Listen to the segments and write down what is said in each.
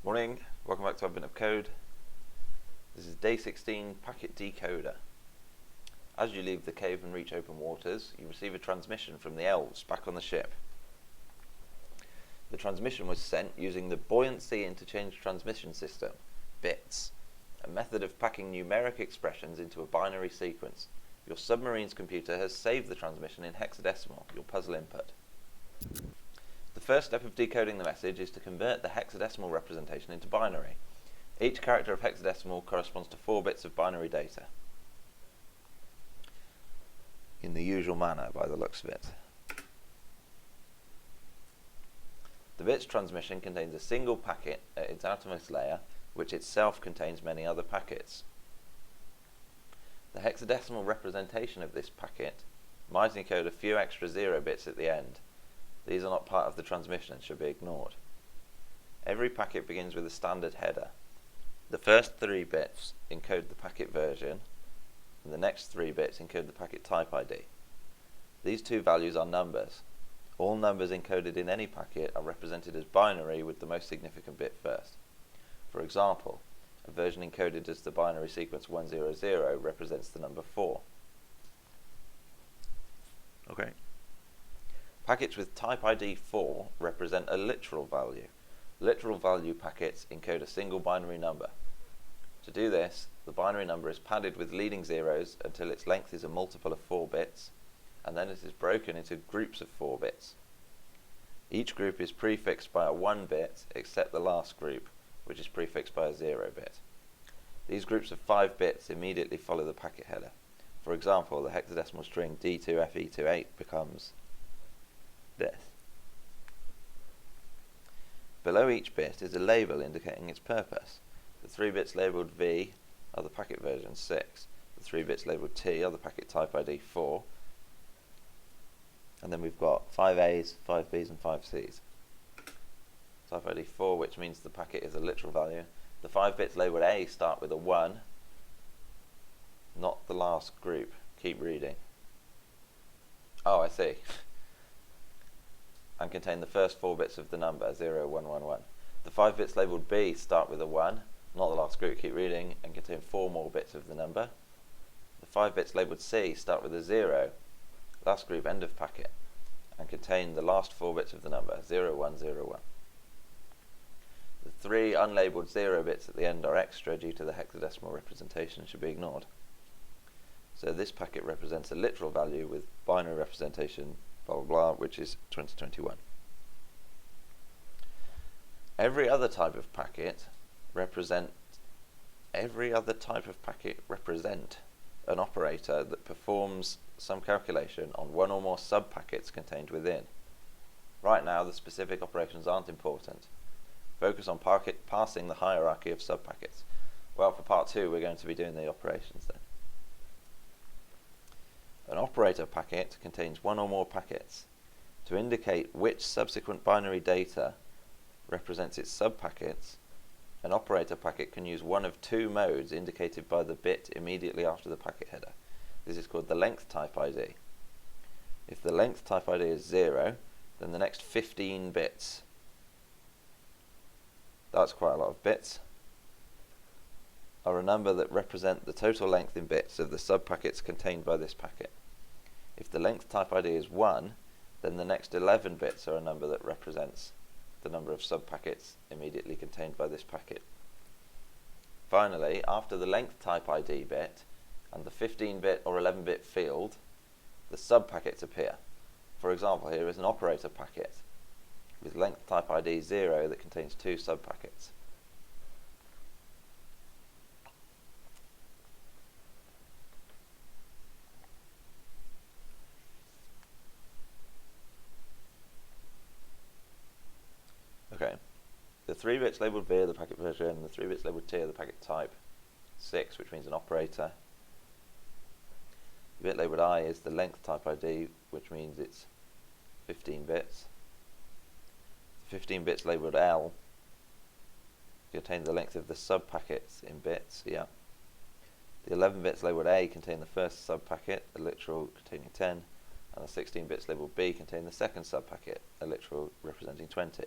Morning, welcome back to Advent of Code. This is day 16, packet decoder. As you leave the cave and reach open waters, you receive a transmission from the elves back on the ship. The transmission was sent using the buoyancy interchange transmission system, bits, a method of packing numeric expressions into a binary sequence. Your submarine's computer has saved the transmission in hexadecimal, your puzzle input. The first step of decoding the message is to convert the hexadecimal representation into binary. Each character of hexadecimal corresponds to 4 bits of binary data. In the usual manner, by the looks of it. The bits transmission contains a single packet at its outermost layer, which itself contains many other packets. The hexadecimal representation of this packet might encode a few extra 0 bits at the end. These are not part of the transmission and should be ignored. Every packet begins with a standard header. The first 3 bits encode the packet version, and the next 3 bits encode the packet type ID. These 2 values are numbers. All numbers encoded in any packet are represented as binary with the most significant bit first. For example, a version encoded as the binary sequence 100 represents the number 4. Okay. Packets with type ID 4 represent a literal value. Literal value packets encode a single binary number. To do this, the binary number is padded with leading zeros until its length is a multiple of 4 bits, and then it is broken into groups of 4 bits. Each group is prefixed by a 1 bit, except the last group, which is prefixed by a 0 bit. These groups of 5 bits immediately follow the packet header. For example, the hexadecimal string D2FE28 becomes this. Below each bit is a label indicating its purpose. The 3 bits labelled V are the packet version 6. The 3 bits labelled T are the packet type ID 4. And then we've got 5 A's, 5 B's and 5 C's. Type ID 4, which means the packet is a literal value. The 5 bits labelled A start with a 1, not the last group. Keep reading. Oh, I see. And contain the first 4 bits of the number 0, 1, 1, 1. The 5 bits labelled B start with a 1, not the last group, keep reading, and contain 4 more bits of the number. The 5 bits labelled C start with a 0, last group, end of packet, and contain the last 4 bits of the number 0, 1, 0, 1. The 3 unlabelled 0 bits at the end are extra due to the hexadecimal representation and should be ignored. So this packet represents a literal value with binary representation blah blah blah, which is 2021. Every other type of packet represent an operator that performs some calculation on one or more sub-packets contained within. Right now, the specific operations aren't important. Focus on parsing the hierarchy of sub-packets. Well, for part 2, we're going to be doing the operations then. An operator packet contains one or more packets. To indicate which subsequent binary data represents its sub-packets, an operator packet can use one of 2 modes indicated by the bit immediately after the packet header. This is called the length type ID. If the length type ID is 0, then the next 15 bits, that's quite a lot of bits, are a number that represent the total length in bits of the sub-packets contained by this packet. If the length type ID is 1, then the next 11 bits are a number that represents the number of sub-packets immediately contained by this packet. Finally, after the length type ID bit and the 15-bit or 11-bit field, the sub-packets appear. For example, here is an operator packet with length type ID 0 that contains 2 sub-packets. Okay, the 3 bits labelled V are the packet version, and the 3 bits labelled T are the packet type 6, which means an operator. The bit labelled I is the length type ID, which means it's 15 bits. The 15 bits labelled L contain the length of the sub-packets in bits, yeah. The 11 bits labelled A contain the first sub-packet, a literal containing 10, and the 16 bits labelled B contain the second sub-packet, a literal representing 20.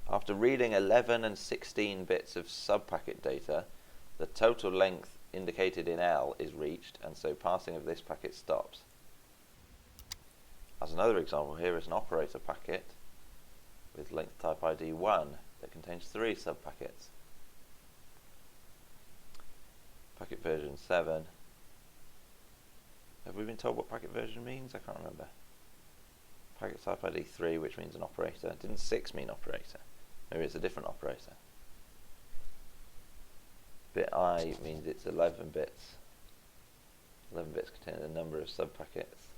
After reading 11 and 16 bits of subpacket data, the total length indicated in L is reached, and so passing of this packet stops. As another example, here is an operator packet with length type ID 1 that contains 3 subpackets. Packet version 7. Have we been told what packet version means? I can't remember. Packet type ID 3, which means an operator. Didn't 6 mean operator? Maybe it's a different operator. Bit I means it's 11 bits. 11 bits contain a number of subpackets.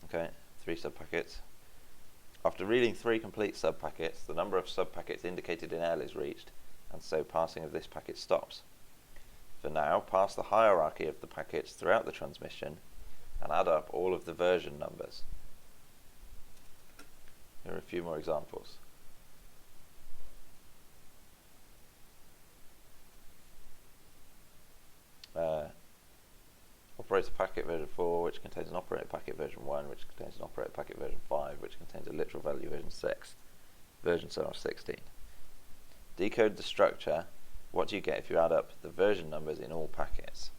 Okay, 3 subpackets. After reading 3 complete subpackets, the number of subpackets indicated in L is reached, and so passing of this packet stops. For now, pass the hierarchy of the packets throughout the transmission and add up all of the version numbers. Here are a few more examples. Operator packet version 4, which contains an operator packet version 1, which contains an operator packet version 5, which contains a literal value version 6, version 16. Decode the structure. What do you get if you add up the version numbers in all packets?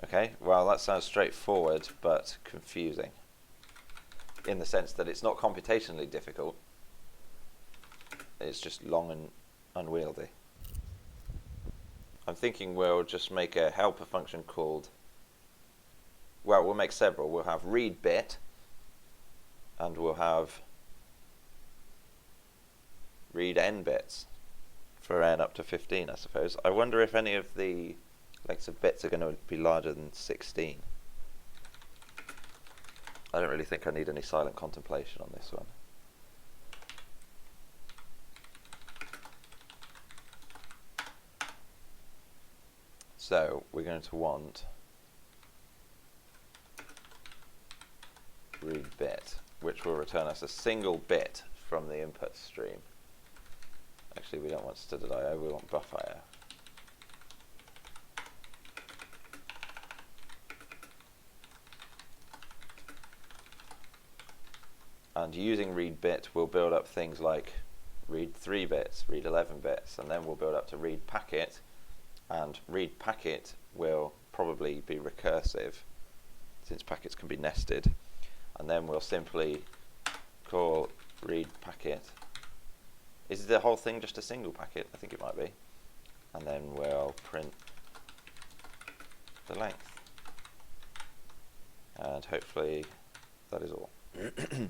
Okay, well that sounds straightforward but confusing, in the sense that it's not computationally difficult, it's just long and unwieldy. I'm thinking we'll just make a helper function called, well, we'll make several. We'll have read bit, and we'll have read n bits for n up to 15, I suppose. I wonder if any of the lengths of bits are going to be larger than 16. I don't really think I need any silent contemplation on this one. So we're going to want read bit, which will return us a single bit from the input stream. Actually, we don't want studded I/O, we want buff I/O. And using read bit, we'll build up things like read 3 bits, read 11 bits, and then we'll build up to read packet, and read packet will probably be recursive, since packets can be nested. And then we'll simply call read packet. Is the whole thing just a single packet? I think it might be. And then we'll print the length. And hopefully that is all. So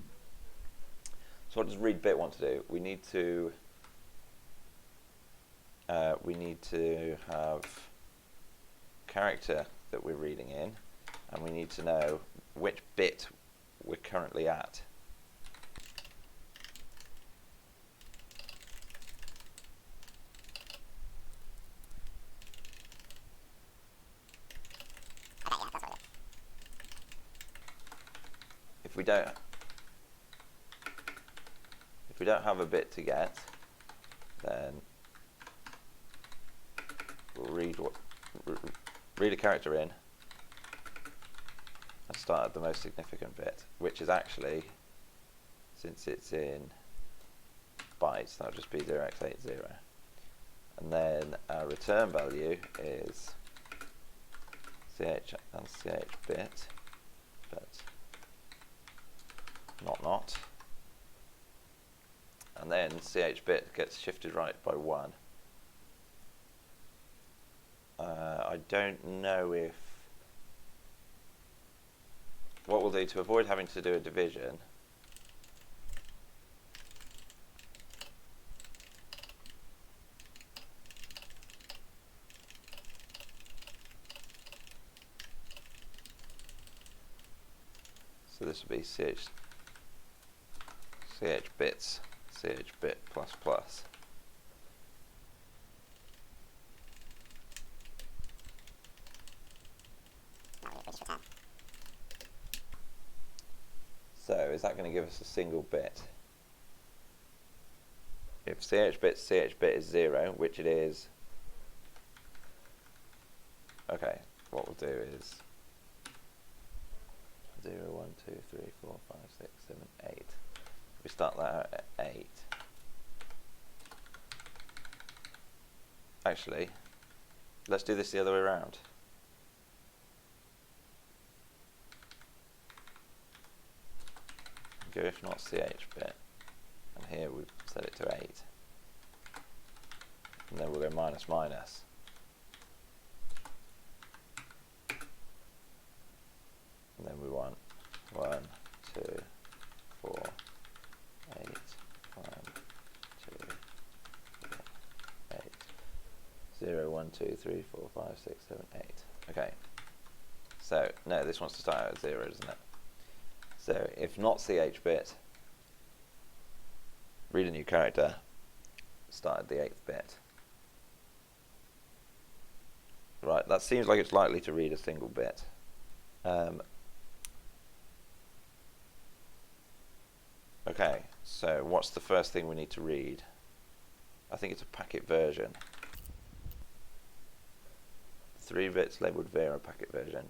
what does read bit want to do? We need to have character that we're reading in, and we need to know which bit we're currently at. If we don't have a bit to get, then we'll read a character in and start at the most significant bit, which is actually, since it's in bytes, that'll just be 0x80. And then our return value is ch and ch bit, but not. And then ch bit gets shifted right by 1. I don't know if... What we'll do to avoid having to do a division, so this will be ch bits, ch bit plus plus. So is that going to give us a single bit? If ch bit is 0, which it is, okay, what we'll do is 2, 3, 4, 5, 6, 7, 8. We start that out at 8. Actually, let's do this the other way around. Go if not ch bit, and here we've set it to 8. And then we'll go minus minus. And then we want 1, 2, 4, 8, 1, 2, 3, 8. 0, 1, 2, 3, 4, 5, 6, 7, 8. Okay. So, no, this wants to start out at 0, doesn't it? So, if not ch bit, read a new character, start at the 8th bit. Right, that seems like it's likely to read a single bit. Okay, so what's the first thing we need to read? I think it's a packet version. 3 bits labelled Vera packet version.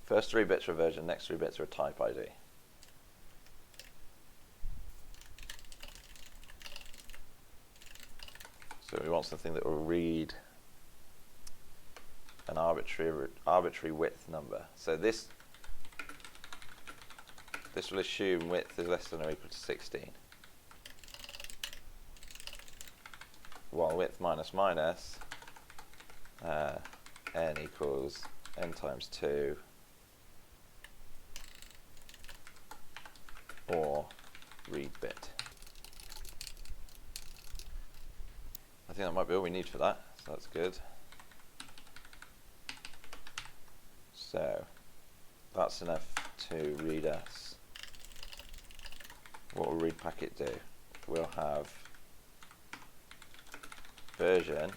First 3 bits are a version, next 3 bits are a type ID. So we want something that will read an arbitrary width number. So this will assume width is less than or equal to 16. While width minus minus n equals n times 2 or read bit. I think that might be all we need for that, so that's good. So that's enough to read us. What will read packet do? We'll have version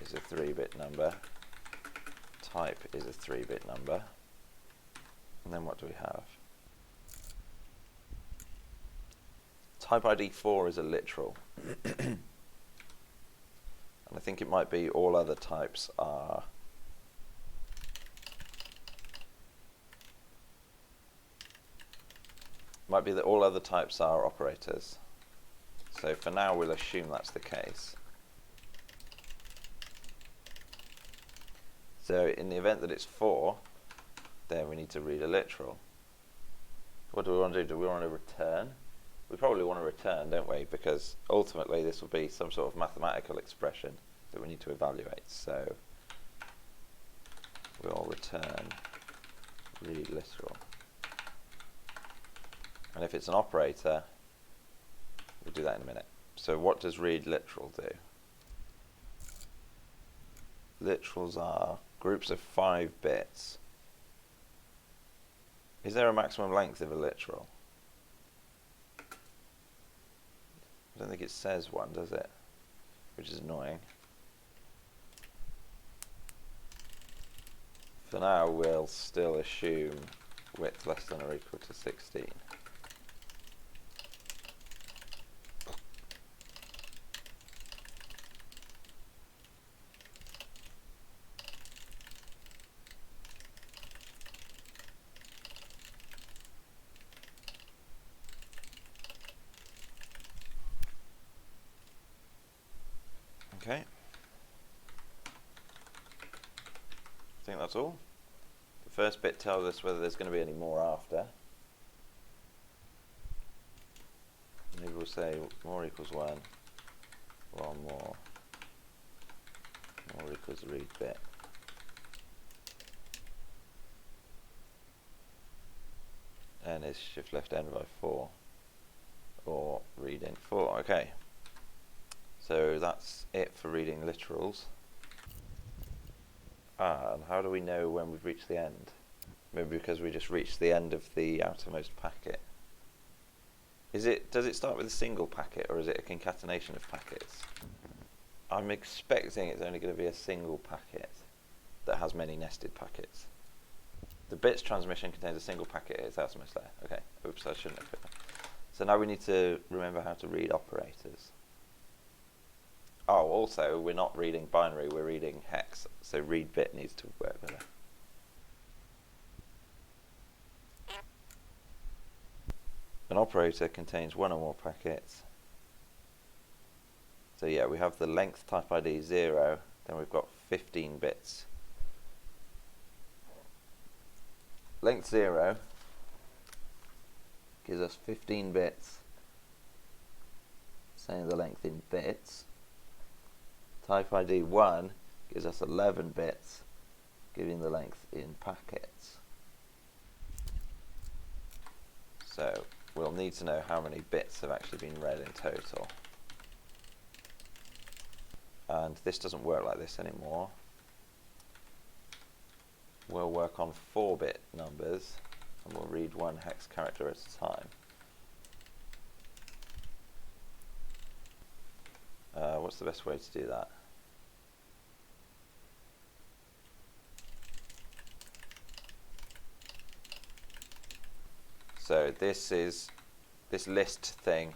is a 3-bit number, type is a 3-bit number, and then what do we have? Type ID 4 is a literal. And I think it might be all other types are might be that all other types are operators. So for now we'll assume that's the case. So in the event that it's 4, then we need to read a literal. What do we want to do? Do we want to return? We probably want to return, don't we? Because ultimately this will be some sort of mathematical expression that we need to evaluate. So we'll return read literal. And if it's an operator, we'll do that in a minute. So what does read literal do? Literals are groups of 5 bits. Is there a maximum length of a literal? I don't think it says one, does it? Which is annoying. For now, we'll still assume width less than or equal to 16. Okay. I think that's all. The first bit tells us whether there's going to be any more after. Maybe we'll say more equals 1, 1 more equals read bit. N is shift left n by 4, or read int 4. Okay. So that's it for reading literals. And how do we know when we've reached the end? Maybe because we just reached the end of the outermost packet. Does it start with a single packet, or is it a concatenation of packets? I'm expecting it's only going to be a single packet that has many nested packets. The bits transmission contains a single packet at its outermost layer. Okay, oops, I shouldn't have put that. So now we need to remember how to read operators. Oh, also, we're not reading binary, we're reading hex, so read bit needs to work better. An operator contains one or more packets. So yeah, we have the length type ID 0, then we've got 15 bits. Length 0 gives us 15 bits, saying the length in bits. Type ID 1 gives us 11 bits, giving the length in packets. So we'll need to know how many bits have actually been read in total. And this doesn't work like this anymore. We'll work on 4-bit numbers, and we'll read one hex character at a time. What's the best way to do that? So this list thing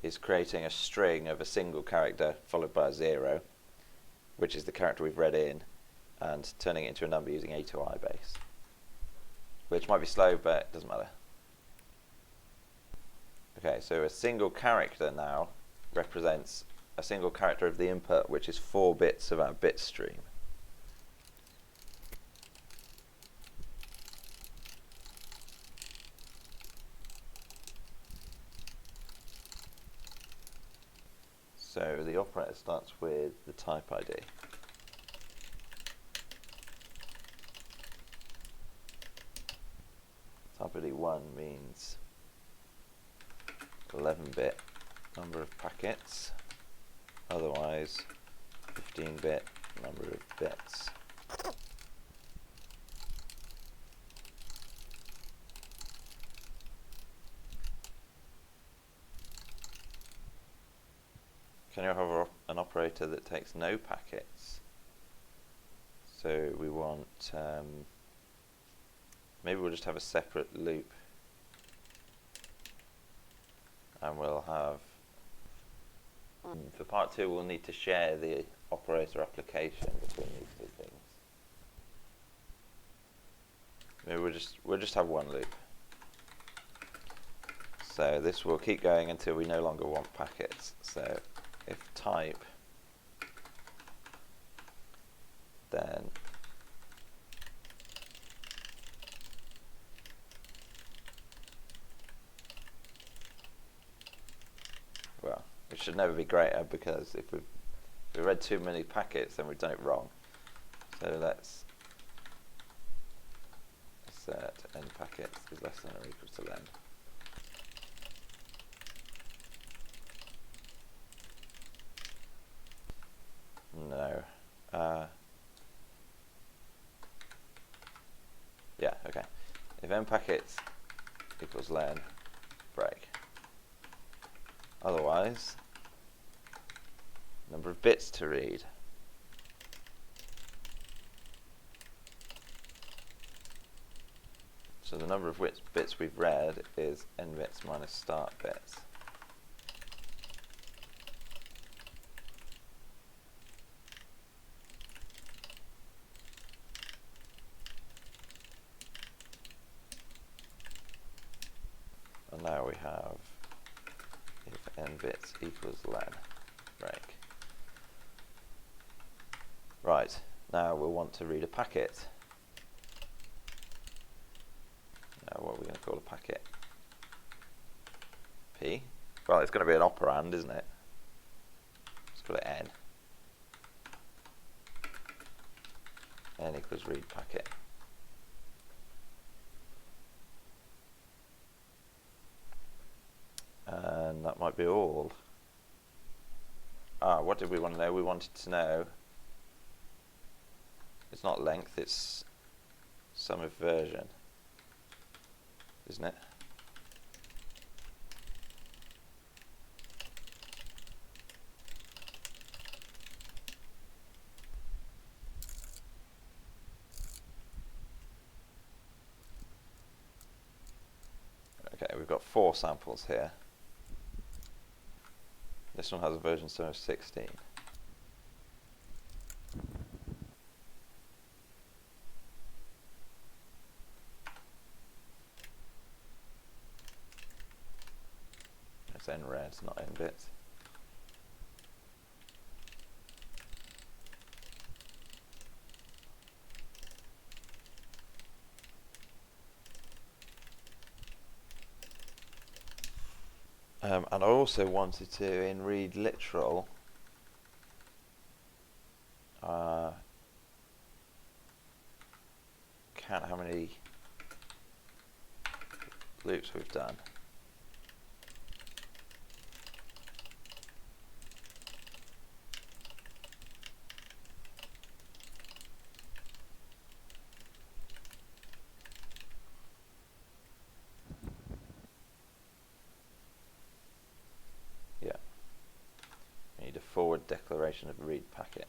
is creating a string of a single character followed by a 0, which is the character we've read in, and turning it into a number using A to I base, which might be slow, but it doesn't matter. Okay, so a single character now represents a single character of the input, which is 4 bits of our bit stream. So the operator starts with the type ID. Type ID 1 means 11-bit number of packets, otherwise 15-bit number of bits. Can you have an operator that takes no packets? So we want, maybe we'll just have a separate loop, and we'll have, for part 2 we'll need to share the operator application between these two things. Maybe we'll just have one loop. So this will keep going until we no longer want packets. So if type, then well, it should never be greater, because if we read too many packets, then we've done it wrong. So let's assert n packets is less than or equal to len. No. Yeah, okay. If n packets equals len, break. Otherwise, number of bits to read. So the number of bits we've read is n bits minus start bits. And now we have if n bits equals len, break. Right, now we'll want to read a packet. Now what are we going to call a packet? P? Well, it's going to be an operand, isn't it? Let's call it n. N equals read packet. And that might be all. What did we want to know? We wanted to know, it's not length, it's sum of version, isn't it? Okay, we've got 4 samples here. This one has a version sum of 16. saying red, not in bits. And I also wanted to, in read literal, count how many loops we've done. Yeah. We need a forward declaration of read packet.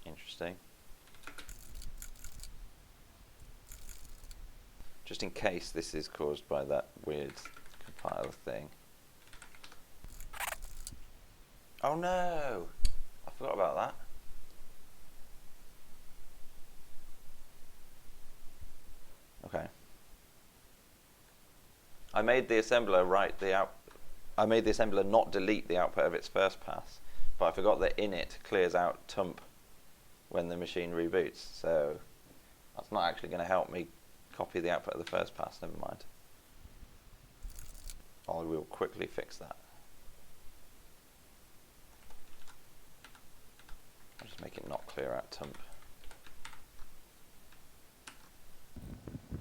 Interesting. Just in case this is caused by that weird compiler thing. Oh no! I forgot about that. Okay. I made the assembler I made the assembler not delete the output of its first pass, but I forgot that init clears out tump when the machine reboots, so that's not actually going to help me copy the output of the first pass, never mind. I will quickly fix that. I'll just make it not clear out tump.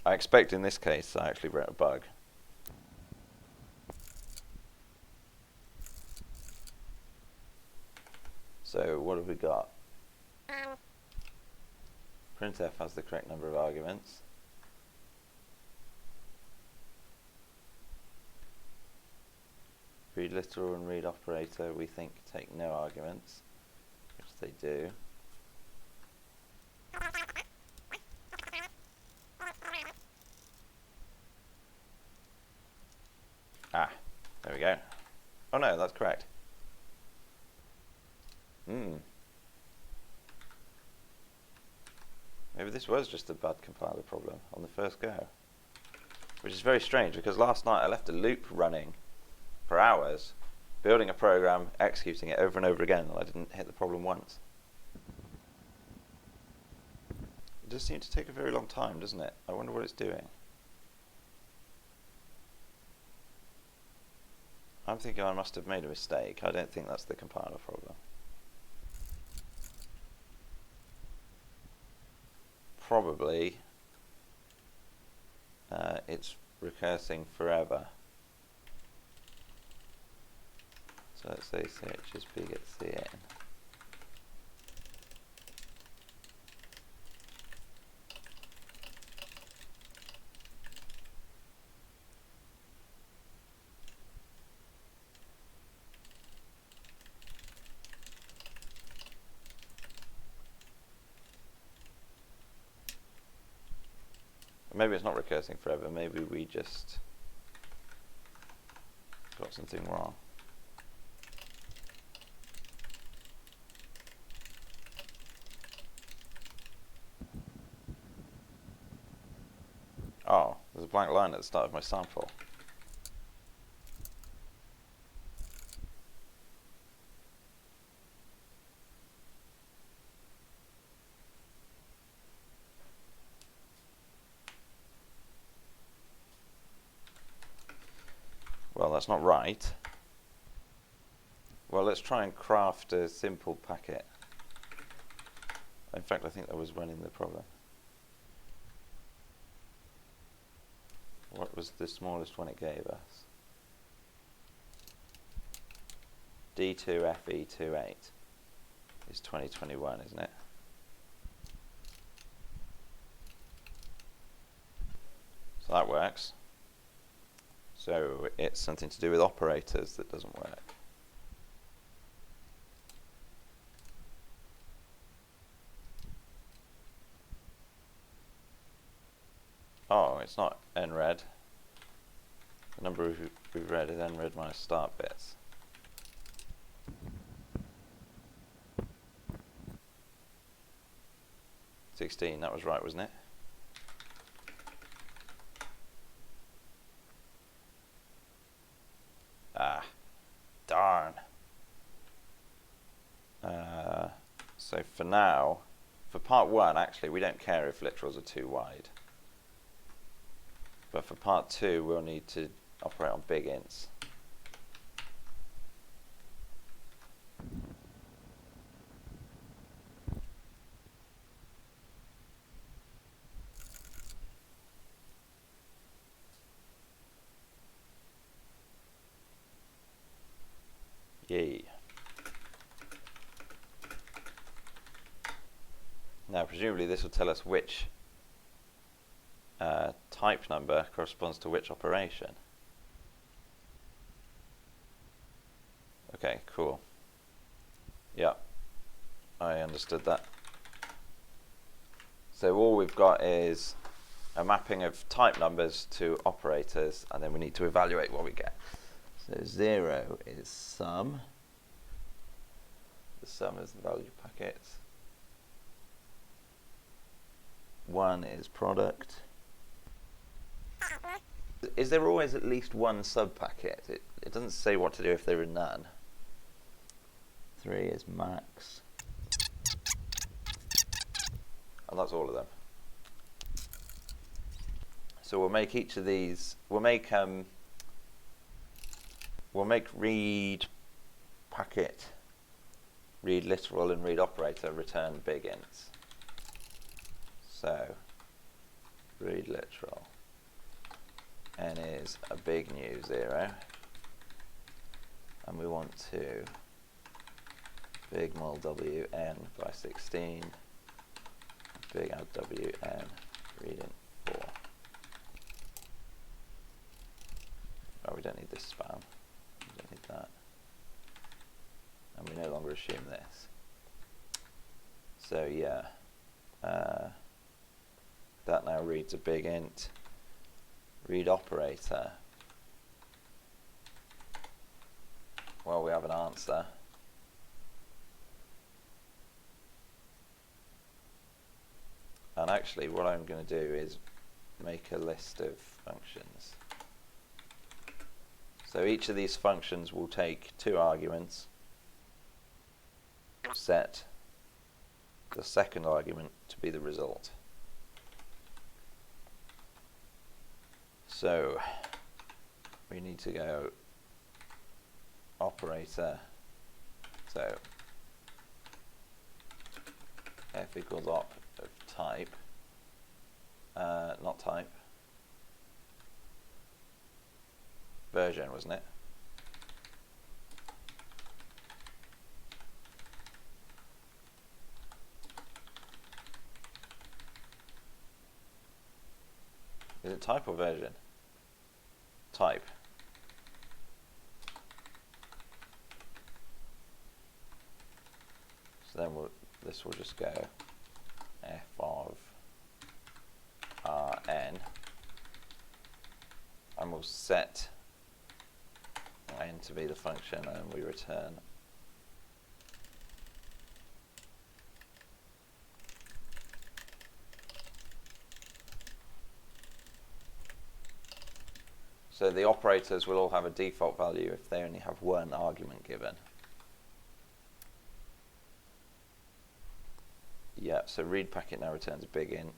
I expect in this case I actually wrote a bug. So what have we got? Printf has the correct number of arguments. Read literal and read operator we think take no arguments, which they do. Ah, there we go. Oh no, that's correct. Maybe this was just a bad compiler problem on the first go. Which is very strange because last night I left a loop running for hours, building a program, executing it over and over again, and I didn't hit the problem once. It does seem to take a very long time, doesn't it? I wonder what it's doing. I'm thinking I must have made a mistake. I don't think that's the compiler problem. Probably it's recursing forever. So let's say chsp gets cn. Maybe it's not recursing forever, maybe we just got something wrong. Oh, there's a blank line at the start of my sample. Well, that's not right. Well, let's try and craft a simple packet. In fact, I think that was running the problem. What was the smallest one it gave us? D2FE28 is 2021, isn't it? So that works. So it's something to do with operators that doesn't work. Oh, it's not nred. The number we've read is nred minus start bits. $16, that was right, wasn't it? Ah, darn. So for now, for part 1, actually, we don't care if literals are too wide. But for part 2, we'll need to operate on big ints. Yay. Now, presumably this will tell us which type number corresponds to which operation. Okay, cool. Yeah, I understood that. So all we've got is a mapping of type numbers to operators, and then we need to evaluate what we get. So 0 is sum. The sum is the value packets. 1 is product. Is there always at least one sub-packet? It doesn't say what to do if there are none. 3 is max. And that's all of them. So we'll make each of these, we'll make read packet, read literal, and read operator return big ints. So read literal, n is a big new 0, and we want to big mul w n by 16, big add w n read int 4. Oh, we don't need this spam. We don't need that. And we no longer assume this. So yeah, that now reads a big int. Read operator. Well, we have an answer. And actually, what I'm going to do is make a list of functions. So each of these functions will take 2 arguments, set the second argument to be the result. So we need to go operator, so f equals op of type, not type, version, wasn't it? Is it type or version? Type. So then this will just go f of n, and we'll set n to be the function, and we return so the operators will all have a default value if they only have one argument given. Yeah, so read packet now returns a big int,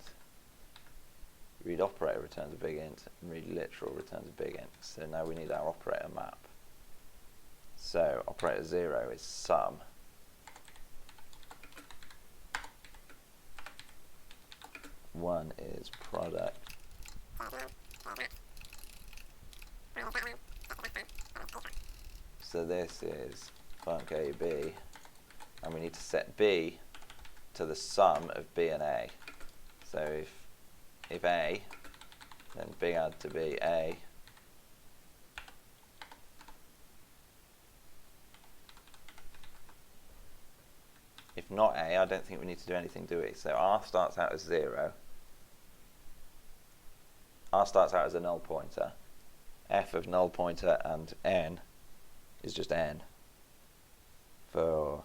read operator returns a big int, and read literal returns a big int. So now we need our operator map. So operator 0 is sum. One is product. So this is func a, b, and we need to set b to the sum of b and a. So if a, then big add to b, a. If not a, I don't think we need to do anything, do we? So r starts out as 0. R starts out as a null pointer. F of null pointer and n is just n for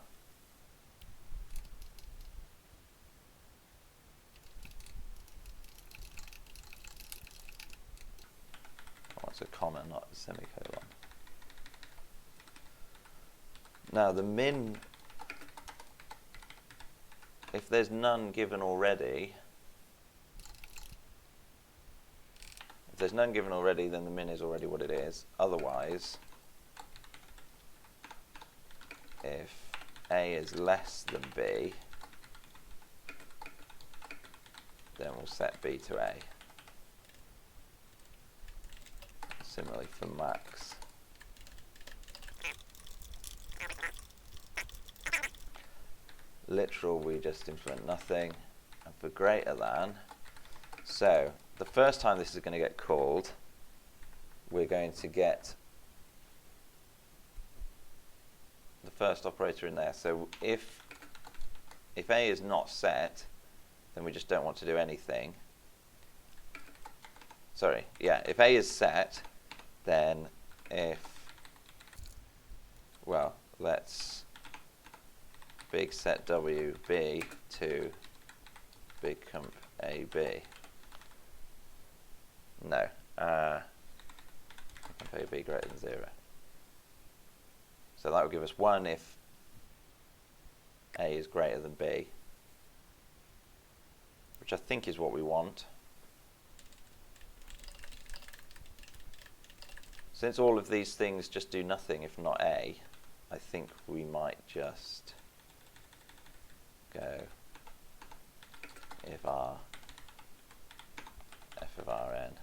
it's a comma, not a semicolon. Now the min, if there's none given already, then the min is already what it is. Otherwise, if A is less than B, then we'll set B to A. Similarly for max. Literal, we just implement nothing. And for greater than, so the first time this is going to get called, we're going to get the first operator in there. So if A is not set, then we just don't want to do anything. Sorry, yeah, if A is set, then if, well, let's big set WB to big comp AB. No, comp AB greater than 0. So that will give us 1 if A is greater than B, which I think is what we want. Since all of these things just do nothing if not A, I think we might just go if R, f of Rn.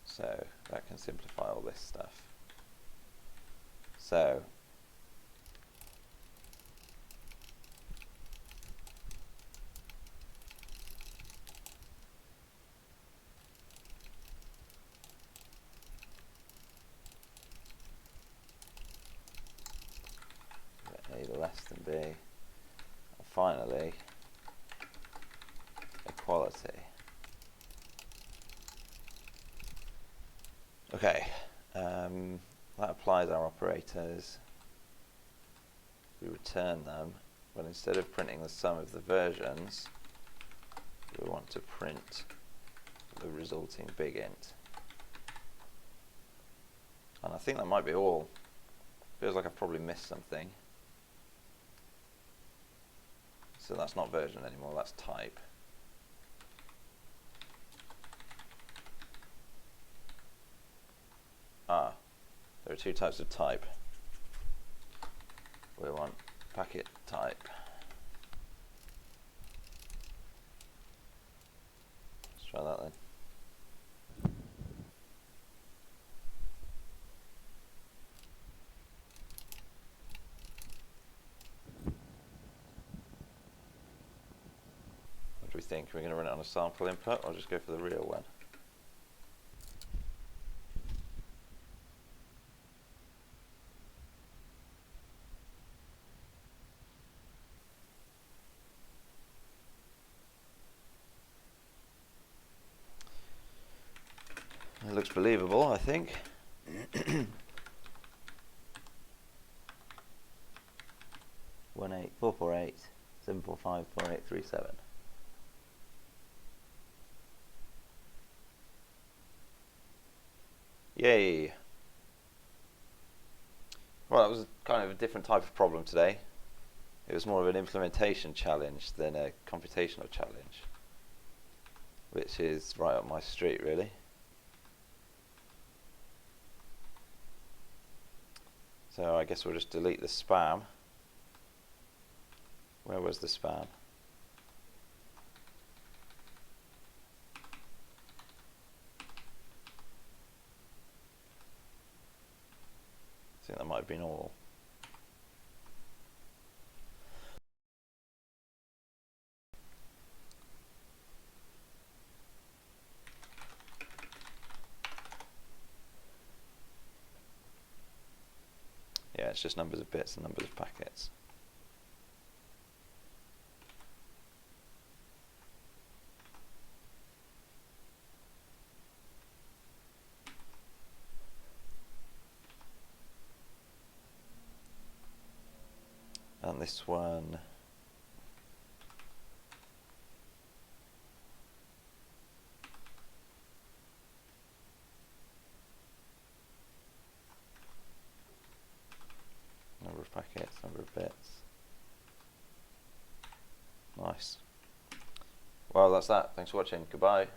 So that can simplify all this stuff. So A less than B, and finally equality. Okay, that applies our operators. We return them, but instead of printing the sum of the versions, we want to print the resulting big int. And I think that might be all. Feels like I've probably missed something. So that's not version anymore, that's type. Ah, there are two types of type. We want packet type. Let's try that then. What do we think? Are we going to run it on a sample input or just go for the real one? It looks believable, I think. 18448-745-4837. Yay! Well, that was kind of a different type of problem today. It was more of an implementation challenge than a computational challenge, which is right up my street, really. So I guess we'll just delete the spam. Where was the spam? I think that might have been all. Yeah, it's just numbers of bits and numbers of packets. And this one, number of packets, number of bits. Nice. Well, that's that. Thanks for watching. Goodbye.